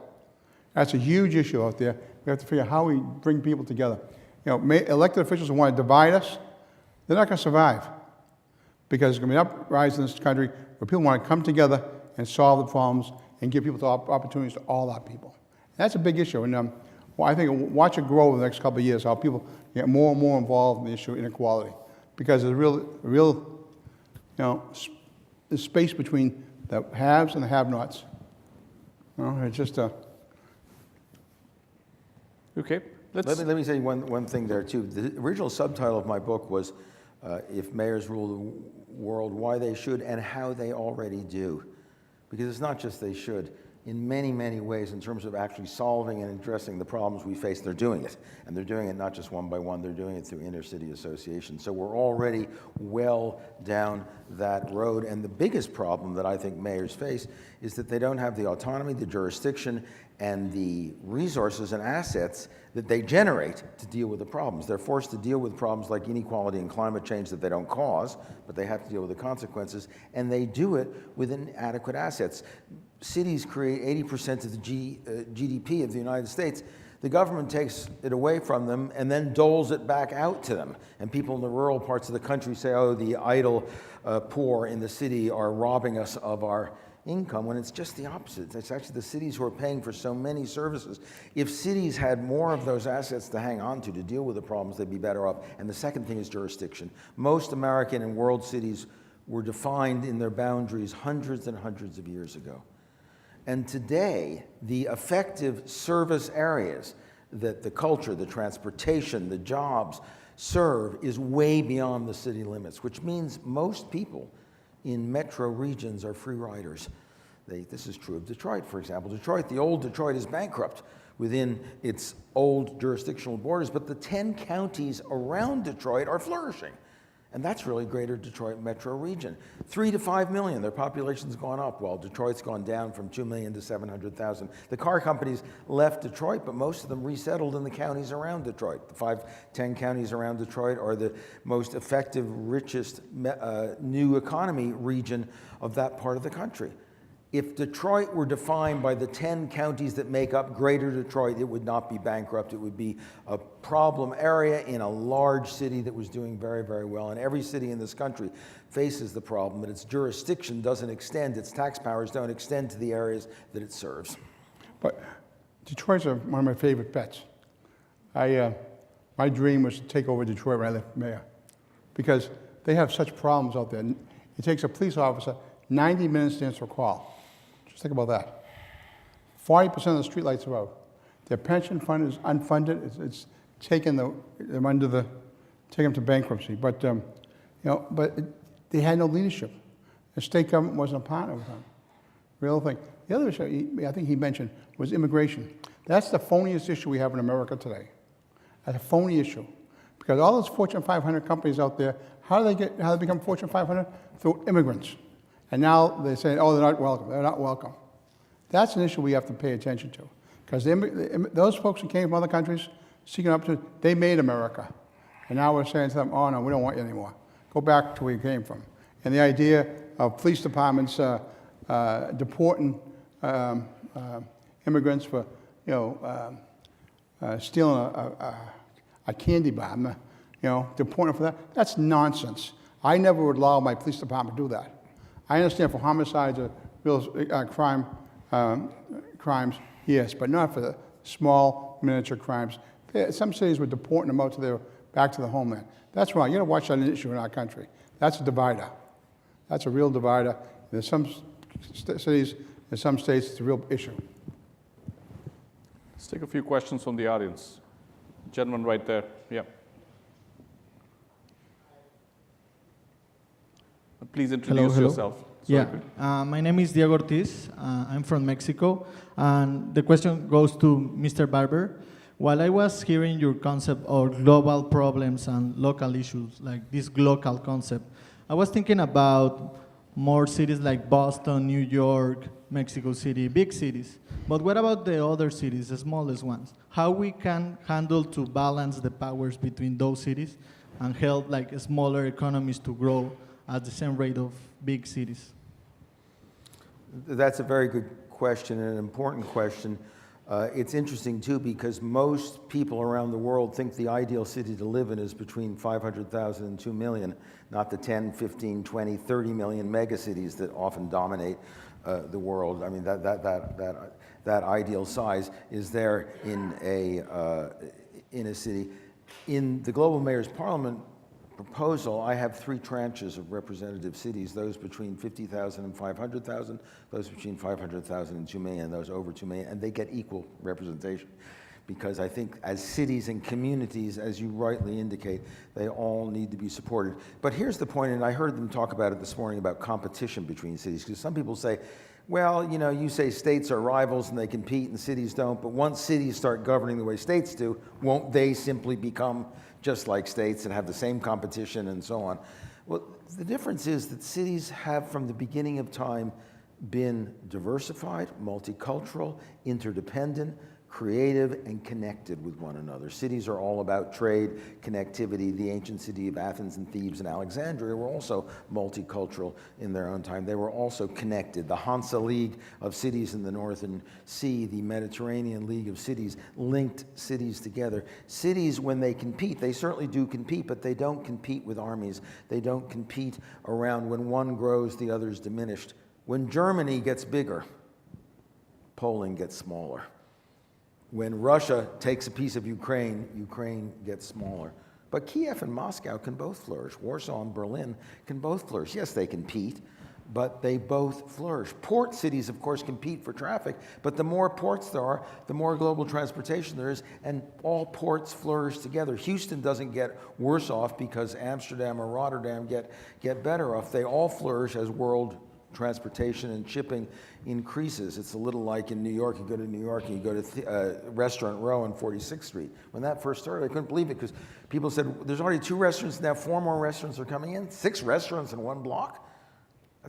That's a huge issue out there. We have to figure out how we bring people together. Elected officials who want to divide us, they're not going to survive. Because there's going to be an uprising in this country where people want to come together and solve the problems and give people opportunities to all our people. And that's a big issue. And well, I think watch it grow over the next couple of years, how people get more and more involved in the issue of inequality. Because there's there's space between the haves and the have-nots. It's just a... Okay, Let me say one thing there, too. The original subtitle of my book was If Mayors Rule the World, Why They Should and How They Already Do. Because it's not just they should. In many, many ways, in terms of actually solving and addressing the problems we face, they're doing it. And they're doing it not just one by one, they're doing it through inter-city associations. So we're already well down that road. And the biggest problem that I think mayors face is that they don't have the autonomy, the jurisdiction, and the resources and assets that they generate to deal with the problems. They're forced to deal with problems like inequality and climate change that they don't cause, but they have to deal with the consequences, and they do it with inadequate assets. Cities create 80% of the GDP of the United States. The government takes it away from them and then doles it back out to them. And people in the rural parts of the country say, oh, the idle poor in the city are robbing us of our income, when it's just the opposite. It's actually the cities who are paying for so many services. If cities had more of those assets to hang on to deal with the problems, they'd be better off. And the second thing is jurisdiction. Most American and world cities were defined in their boundaries hundreds and hundreds of years ago. And today, the effective service areas that the culture, the transportation, the jobs serve is way beyond the city limits, which means most people in metro regions are free riders. This is true of Detroit, for example. The old Detroit is bankrupt within its old jurisdictional borders, but the 10 counties around Detroit are flourishing. And that's really greater Detroit metro region. 3 to 5 million, their population's gone up, while Detroit's gone down from 2 million to 700,000. The car companies left Detroit, but most of them resettled in the counties around Detroit. The 10 counties around Detroit are the most effective, richest new economy region of that part of the country. If Detroit were defined by the 10 counties that make up greater Detroit, it would not be bankrupt. It would be a problem area in a large city that was doing very, very well. And every city in this country faces the problem that its jurisdiction doesn't extend, its tax powers don't extend to the areas that it serves. But Detroit's one of my favorite bets. My dream was to take over Detroit when I left mayor, because they have such problems out there. It takes a police officer 90 minutes to answer a call. Just think about that. 40% of the streetlights are out. Their pension fund is unfunded. It's taken them to bankruptcy. But they had no leadership. The state government wasn't a partner with them. Real thing. The other issue I think he mentioned was immigration. That's the phoniest issue we have in America today. That's a phony issue, because all those Fortune 500 companies out there, how do they become Fortune 500? Through immigrants. And now they're saying, oh, they're not welcome. They're not welcome. That's an issue we have to pay attention to. Because those folks who came from other countries seeking opportunity, they made America. And now we're saying to them, oh, no, we don't want you anymore. Go back to where you came from. And the idea of police departments deporting immigrants for, stealing a candy bar, deporting for that, that's nonsense. I never would allow my police department to do that. I understand for homicides or real crimes, yes, but not for the small miniature crimes. Some cities were deporting them out back to the homeland. That's wrong. You got to watch that issue in our country. That's a divider. That's a real divider. There's some cities, in some states, it's a real issue. Let's take a few questions from the audience. Gentleman right there. Yeah. Please introduce yourself. Yeah, my name is Diego Ortiz. I'm from Mexico. And the question goes to Mr. Barber. While I was hearing your concept of global problems and local issues, like this local concept, I was thinking about more cities like Boston, New York, Mexico City, big cities. But what about the other cities, the smallest ones? How we can handle to balance the powers between those cities and help like smaller economies to grow at the same rate of big cities? That's a very good question and an important question. It's interesting too because most people around the world think the ideal city to live in is between 500,000 and 2 million, not the 10, 15, 20, 30 million megacities that often dominate the world. I mean, that ideal size is there in a city. In the Global Mayor's Parliament proposal, I have 3 tranches of representative cities, those between 50,000 and 500,000, those between 500,000 and 2 million, those over 2 million, and they get equal representation. Because I think as cities and communities, as you rightly indicate, they all need to be supported. But here's the point, and I heard them talk about it this morning about competition between cities, because some people say, well, you know, you say states are rivals and they compete and cities don't, but once cities start governing the way states do, won't they simply become just like states and have the same competition and so on? Well, the difference is that cities have from the beginning of time been diversified, multicultural, interdependent, creative, and connected with one another. Cities are all about trade, connectivity. The ancient city of Athens and Thebes and Alexandria were also multicultural in their own time. They were also connected. The Hansa League of cities in the Northern Sea, the Mediterranean League of cities, linked cities together. Cities, when they compete, they certainly do compete, but they don't compete with armies. They don't compete around when one grows, the other's diminished. When Germany gets bigger, Poland gets smaller. When Russia takes a piece of Ukraine, Ukraine gets smaller. But Kiev and Moscow can both flourish. Warsaw and Berlin can both flourish. Yes, they compete, but they both flourish. Port cities, of course, compete for traffic, but the more ports there are, the more global transportation there is, and all ports flourish together. Houston doesn't get worse off because Amsterdam or Rotterdam get better off. They all flourish as world transportation and shipping increases. It's a little like in New York. You go to New York and you go to Restaurant Row on 46th Street. When that first started, I couldn't believe it because people said, there's already 2 restaurants, now 4 more restaurants are coming in, 6 restaurants in one block?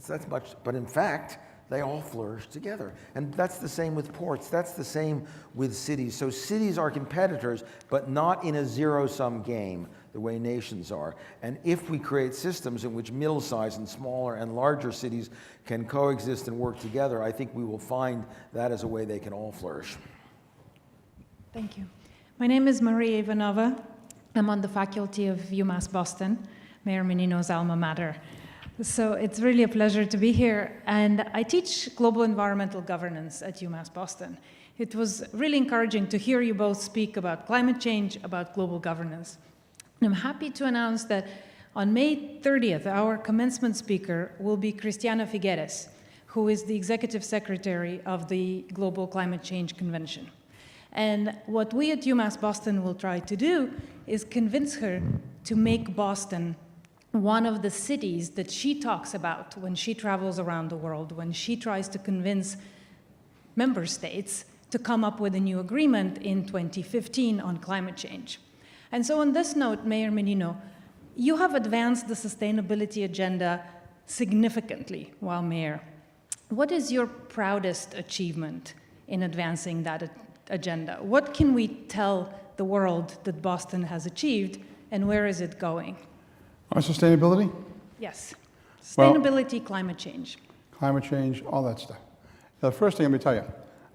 That's much, but in fact, they all flourish together. And that's the same with ports. That's the same with cities. So cities are competitors, but not in a zero-sum game the way nations are. And if we create systems in which middle-sized and smaller and larger cities can coexist and work together, I think we will find that as a way they can all flourish. Thank you. My name is Maria Ivanova. I'm on the faculty of UMass Boston, Mayor Menino's alma mater. So it's really a pleasure to be here. And I teach global environmental governance at UMass Boston. It was really encouraging to hear you both speak about climate change, about global governance. And I'm happy to announce that on May 30th, our commencement speaker will be Christiana Figueres, who is the executive secretary of the Global Climate Change Convention. And what we at UMass Boston will try to do is convince her to make Boston one of the cities that she talks about when she travels around the world, when she tries to convince member states to come up with a new agreement in 2015 on climate change. And so on this note, Mayor Menino, you have advanced the sustainability agenda significantly while mayor. What is your proudest achievement in advancing that agenda? What can we tell the world that Boston has achieved, and where is it going? On sustainability, Yes. Well- Sustainability, climate change. climate change, all that stuff. Now, the first thing, let me tell you,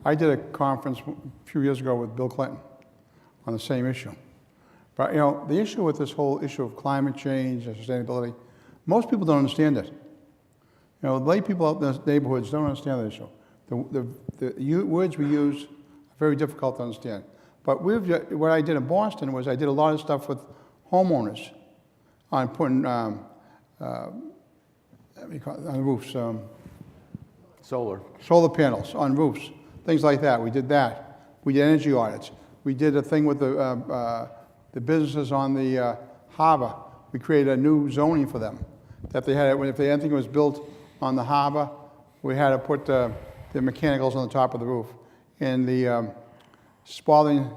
I did a conference a few years ago with Bill Clinton on the same issue. But, you know, the issue with this whole issue of climate change and sustainability, most people don't understand it. You know, lay people out in the neighborhoods don't understand that issue. The words we use are very difficult to understand. But what I did in Boston was I did a lot of stuff with homeowners on putting, what do you call it, on roofs, solar panels on roofs, things like that. We did that. We did energy audits. We did a thing with the businesses on the harbor. We created a new zoning for them. That they had, if anything was built on the harbor, we had to put the mechanicals on the top of the roof. And the Spalding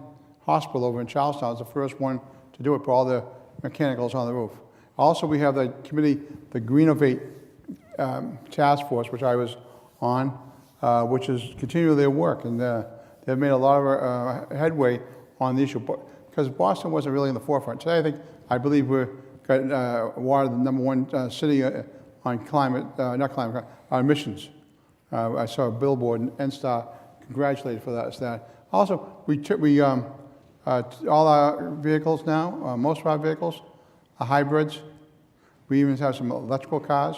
Hospital over in Charlestown is the first one to do it, put all the mechanicals on the roof. Also, we have the committee, the Greenovate task force, which I was on, which is continuing their work, and they've made a lot of headway on the issue. Because Boston wasn't really in the forefront. Today, I believe we're got awarded the #1 city on on emissions. I saw a billboard, and NSTAR congratulated for that. Also, all our vehicles now, most of our vehicles are hybrids. We even have some electrical cars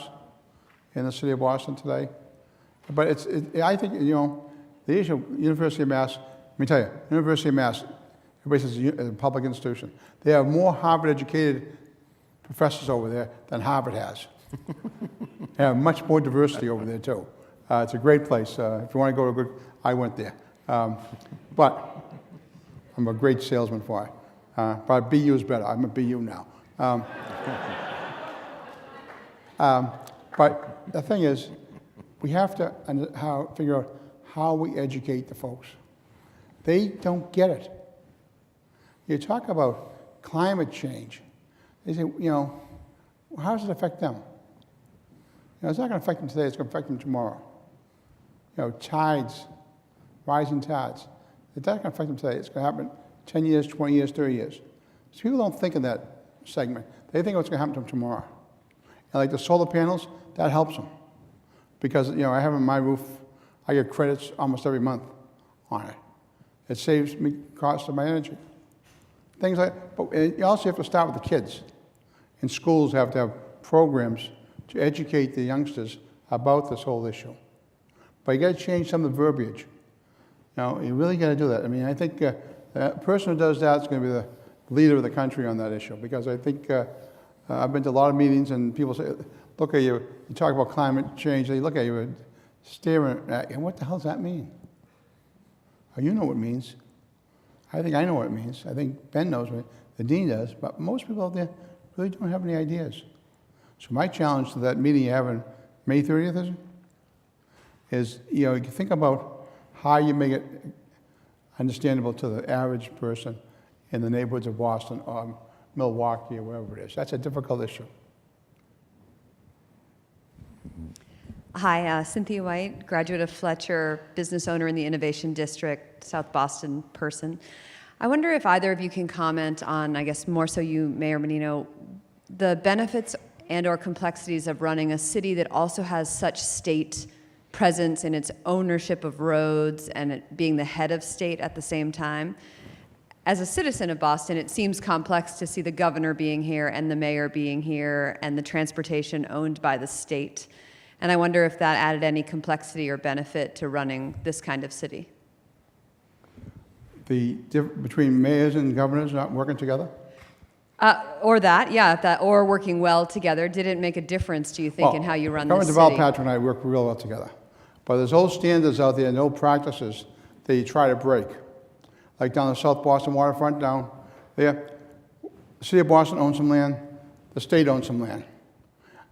in the city of Boston today. But I think, the issue of University of Mass, let me tell you, University of Mass, everybody says it's a public institution. They have more Harvard-educated professors over there than Harvard has. They have much more diversity over there, too. It's a great place. If you want to go to a good, I went there. But I'm a great salesman for it. But BU is better. I'm a BU now. But the thing is, we have to figure out how we educate the folks. They don't get it. You talk about climate change. They say, how does it affect them? It's not going to affect them today. It's going to affect them tomorrow. Tides, rising tides. It's not going to affect them today. It's going to happen 10 years, 20 years, 30 years. So people don't think in that segment. They think what's going to happen to them tomorrow. And like the solar panels, that helps them. Because, I have on my roof, I get credits almost every month on it. It saves me cost of my energy. Things like, but you also have to start with the kids. And schools have to have programs to educate the youngsters about this whole issue. But you got to change some of the verbiage. You really got to do that. I think the person who does that is going to be the leader of the country on that issue. Because I think I've been to a lot of meetings and people say, look at you talk about climate change, they look at you staring at you, and what the hell does that mean? Oh, you know what it means. I think I know what it means. I think Ben knows what the dean does, but most people out there really don't have any ideas. So my challenge to that meeting you have on May 30th is you can think about how you make it understandable to the average person in the neighborhoods of Boston or Milwaukee or wherever it is. That's a difficult issue. Hi, Cynthia White, graduate of Fletcher, business owner in the Innovation District, South Boston person. I wonder if either of you can comment on, I guess more so you, Mayor Menino, the benefits and or complexities of running a city that also has such state presence in its ownership of roads and it being the head of state at the same time. As a citizen of Boston, it seems complex to see the governor being here and the mayor being here and the transportation owned by the state. And I wonder if that added any complexity or benefit to running this kind of city. Between mayors and governors not working together? Or working well together. Did it make a difference, do you think, in how you run this city? Governor Patrick and I work real well together. But there's old standards out there, no practices that you try to break. Like down the South Boston waterfront down there, the city of Boston owns some land, the state owns some land.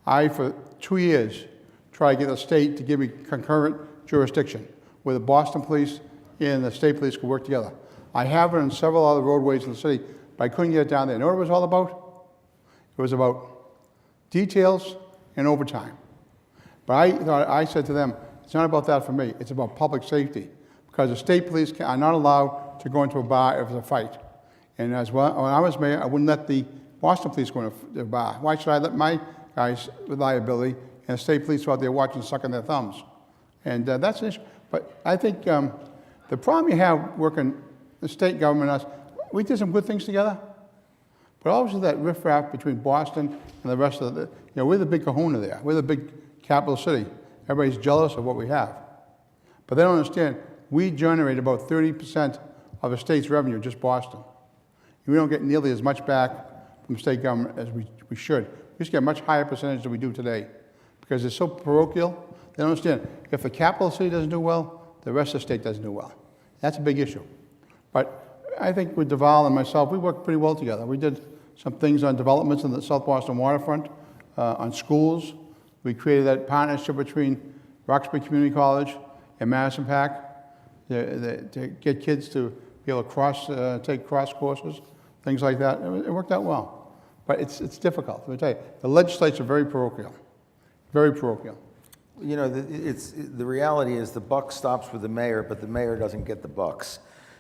I, for 2 years, tried to get the state to give me concurrent jurisdiction where the Boston police and the state police could work together. I have it on several other roadways in the city, but I couldn't get it down there. You know what it was all about? It was about details and overtime. But I said to them, it's not about that for me. It's about public safety. Because the state police are not allowed to go into a bar if there's a fight. And as well, when I was mayor, I wouldn't let the Boston police go into the bar. Why should I let my guys with liability and the state police out there watching, sucking their thumbs? And that's an issue. But I think the problem you have working the state government and us, we did some good things together. But always that riffraff between Boston and the rest of the, we're the big kahuna there. We're the big capital city. Everybody's jealous of what we have. But they don't understand, we generate about 30% of the state's revenue, just Boston. We don't get nearly as much back from state government as we should. We just get a much higher percentage than we do today. Because it's so parochial, they don't understand. If the capital city doesn't do well, the rest of the state doesn't do well. That's a big issue. But I think with Deval and myself, we worked pretty well together. We did some things on developments in the South Boston waterfront, on schools. We created that partnership between Roxbury Community College and Madison Pack to get kids to be able to take cross courses, things like that. It worked out well. But it's difficult. Let me tell you, the legislature is very parochial. Very parochial. The reality is the buck stops with the mayor, but the mayor doesn't get the bucks.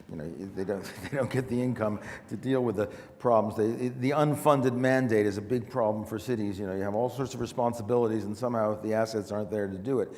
They don't get the income to deal with the problems. The unfunded mandate is a big problem for cities. You have all sorts of responsibilities, and somehow the assets aren't there to do it.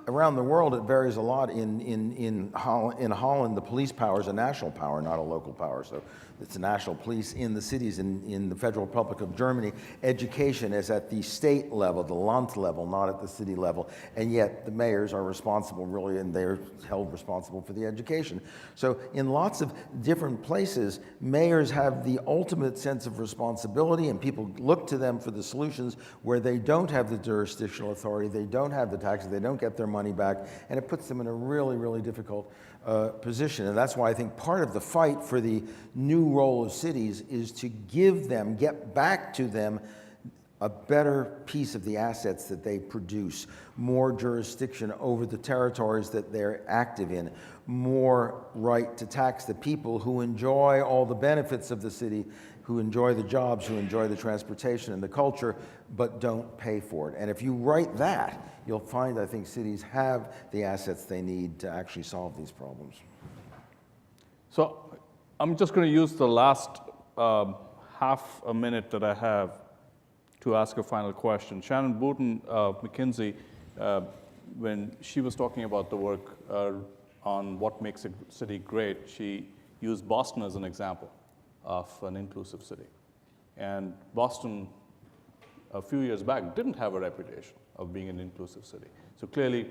around the world, it varies a lot. In Holland, the police power is a national power, not a local power. So it's a national police in the cities. In the Federal Republic of Germany, education is at the state level, the Land level, not at the city level. And yet the mayors are responsible, really, and they're held responsible for the education. So in lots of different places, mayors have the ultimate sense of responsibility, and people look to them for the solutions where they don't have the jurisdictional authority, they don't have the taxes, they don't get their money back, and it puts them in a really, really difficult position. And that's why I think part of the fight for the new role of cities is to give them, get back to them, a better piece of the assets that they produce, more jurisdiction over the territories that they're active in, more right to tax the people who enjoy all the benefits of the city, who enjoy the jobs, who enjoy the transportation and the culture, but don't pay for it. And if you write that, you'll find, I think, cities have the assets they need to actually solve these problems. So I'm just going to use the last half a minute that I have to ask a final question. Shannon Booten of McKinsey, when she was talking about the work on what makes a city great, she used Boston as an example of an inclusive city. And Boston, a few years back, didn't have a reputation of being an inclusive city. So clearly,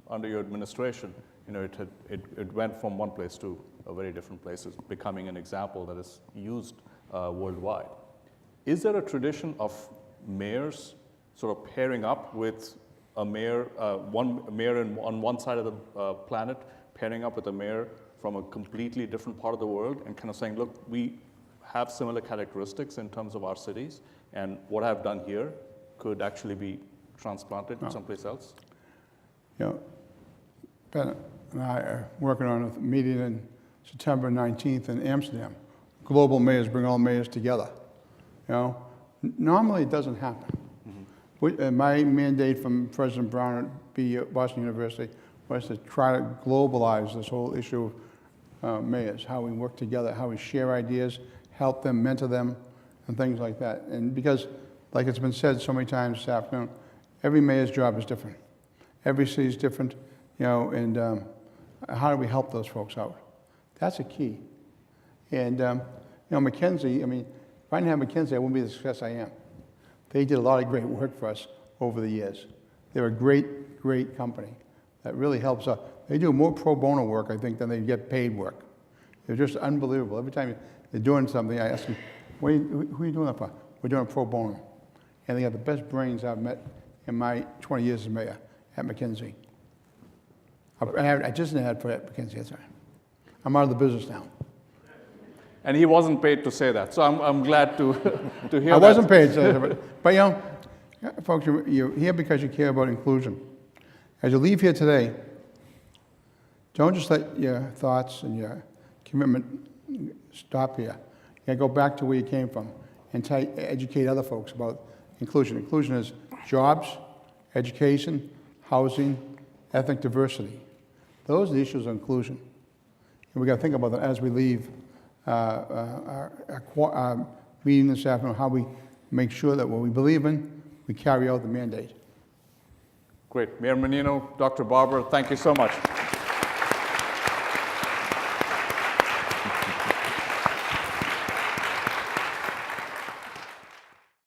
under your administration, it went from one place to a very different places, becoming an example that is used worldwide. Is there a tradition of mayors sort of pairing up with a mayor, one mayor on one side of the planet, pairing up with a mayor from a completely different part of the world and kind of saying, look, we have similar characteristics in terms of our cities, and what I've done here could actually be transplanted to someplace else? Ben and I are working on a meeting in September 19th in Amsterdam. Global mayors bring all mayors together. Normally it doesn't happen. My mandate from President Brown at Boston University was to try to globalize this whole issue of mayors, how we work together, how we share ideas, help them, mentor them, and things like that. And because, like it's been said so many times this afternoon, every mayor's job is different. Every city is different, and how do we help those folks out? That's a key. And, McKinsey, if I didn't have McKinsey, I wouldn't be the success I am. They did a lot of great work for us over the years. They're a great, great company that really helps us. They do more pro bono work, I think, than they get paid work. They're just unbelievable. Every time they're doing something, I ask them, who are you doing that for? We're doing pro bono. And they have the best brains I've met in my 20 years as mayor at McKinsey. I just didn't have for at McKinsey, that's right. I'm out of the business now. And he wasn't paid to say that, so I'm glad to hear that. I wasn't paid to say that, but folks, you're here because you care about inclusion. As you leave here today, don't just let your thoughts and your commitment stop here. You gotta go back to where you came from and educate other folks about inclusion. Inclusion is jobs, education, housing, ethnic diversity. Those are the issues of inclusion. And we got to think about that as we leave our meeting this afternoon, how we make sure that what we believe in, we carry out the mandate. Great. Mayor Menino, Dr. Barber, thank you so much.